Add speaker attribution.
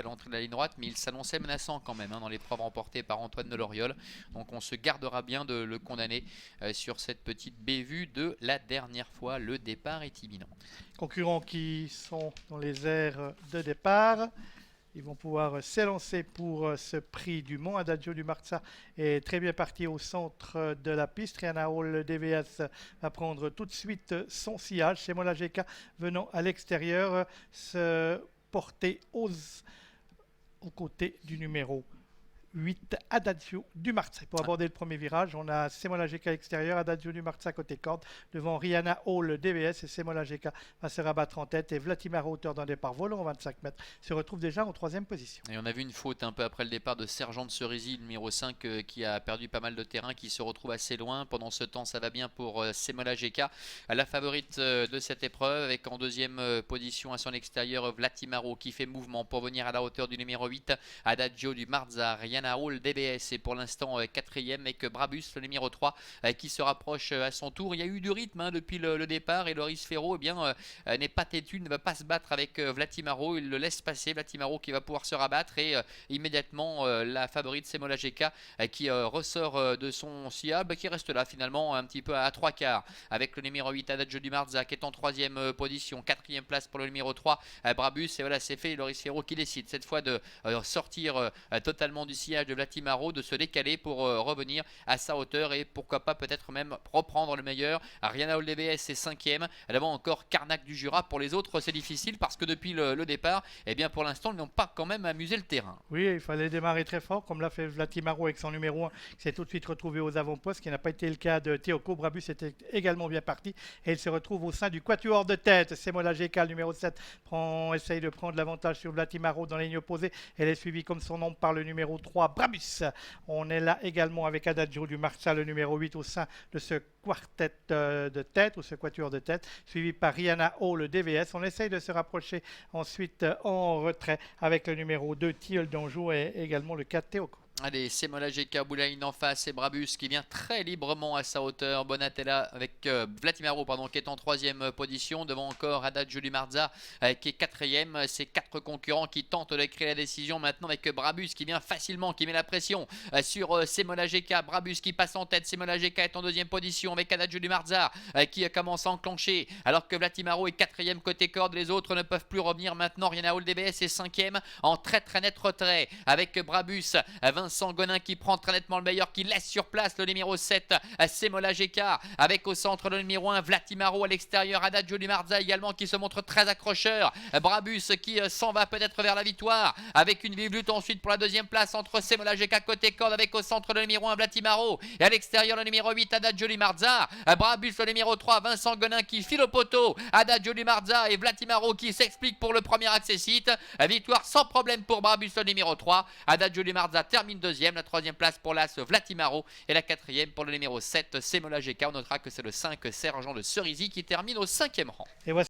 Speaker 1: à l'entrée de la ligne droite, mais il s'annonçait menaçant quand même dans l'épreuve remportée par Antoine de Loriol. Donc on se gardera bien de le condamner sur cette petite bévue de la dernière fois. Le départ est imminent.
Speaker 2: Concurrents qui sont dans les aires de départ. Ils vont pouvoir s'élancer pour ce prix du Mont. Adagio du Marza est très bien parti au centre de la piste. Rihanna Hall DVS va prendre tout de suite son sillage. C'est Mola GK venant à l'extérieur se porter aux côtés du numéro 8, Adagio du Marza. Pour aborder le premier virage, on a Semola GK à l'extérieur, Adagio du Marza côté corde, devant Rihanna Hall DVS, et Semola GK va se rabattre en tête, et Vladimir à hauteur d'un départ volant en 25 mètres se retrouve déjà en troisième position.
Speaker 1: Et on a vu une faute un peu après le départ de Sergent de Cerisy, le numéro 5, qui a perdu pas mal de terrain, qui se retrouve assez loin. Pendant ce temps, ça va bien pour Semola GK, la favorite de cette épreuve, avec en deuxième position à son extérieur Vladimiro qui fait mouvement pour venir à la hauteur du numéro 8, Adagio du Marza. Rihanna Hall DBS est pour l'instant quatrième, avec Brabus, le numéro 3, qui se rapproche à son tour. Il y a eu du rythme depuis le départ, et Loris Ferro n'est pas têtu, ne va pas se battre avec Vladimiro. Il le laisse passer, Vladimiro qui va pouvoir se rabattre, et immédiatement la favorite Semola GK qui ressort de son sillage, qui reste là finalement un petit peu à trois quarts, avec le numéro 8 Adagio du Marza qui est en troisième position, quatrième place pour le numéro 3 Brabus. Et voilà, c'est fait, Loris Ferro qui décide cette fois de sortir totalement du sillage de Vladimiro, de se décaler pour revenir à sa hauteur, et pourquoi pas peut-être même reprendre le meilleur. Rihanna Hall DBS est cinquième, devant encore Carnac du Jura. Pour les autres c'est difficile parce que depuis le départ, et bien pour l'instant ils n'ont pas quand même amusé le terrain.
Speaker 2: Oui, il fallait démarrer très fort, comme l'a fait Vladimiro avec son numéro 1, qui s'est tout de suite retrouvé aux avant-postes, ce qui n'a pas été le cas de Théoko. Brabus était également bien parti, et il se retrouve au sein du quatuor de tête. Semola GK, le numéro 7, essaye de prendre l'avantage sur Vladimiro dans la ligne opposée. Elle est suivie comme son nom par le numéro 3, Brabus. On est là également avec Adagio du Marza, le numéro 8, au sein de ce quartet de tête, ou ce quatuor de tête, suivi par Rihanna Hall, le DVS. On essaye de se rapprocher ensuite en retrait avec le numéro 2, Tilleul d'Anjou, et également le 4, Théoko.
Speaker 1: Allez, Semola GK, Boulaïne en face, et Brabus qui vient très librement à sa hauteur. Bonatella avec Vladimiro qui est en troisième position, devant encore Adagio du Marza qui est quatrième. Ces quatre concurrents qui tentent de créer la décision maintenant, avec Brabus qui vient facilement, qui met la pression sur Semola GK. Brabus qui passe en tête, Semola GK est en deuxième position avec Adagio du Marza qui commence à enclencher, alors que Vladimiro est quatrième côté corde. Les autres ne peuvent plus revenir maintenant. Rihanna Hall DBS est cinquième, en très net retrait, avec Brabus, Vincent Gonin qui prend très nettement le meilleur, qui laisse sur place le numéro 7, Semola GK, avec au centre le numéro 1, Vladimiro à l'extérieur, Adagio du Marza également qui se montre très accrocheur, Brabus qui s'en va peut-être vers la victoire, avec une vive lutte ensuite pour la deuxième place entre Semola GK côté corde, avec au centre le numéro 1, Vladimiro, et à l'extérieur le numéro 8, Adagio du Marza. Brabus le numéro 3, Vincent Gonin qui file au poteau, Adagio du Marza et Vladimiro qui s'explique pour le premier accessite. Victoire sans problème pour Brabus le numéro 3, Adagio du Marza termine deuxième, la troisième place pour l'As Vladimiro, et la quatrième pour le numéro 7, Semola GK. On notera que c'est le 5, Sergent de Cerisy, qui termine au cinquième rang.
Speaker 2: Et voici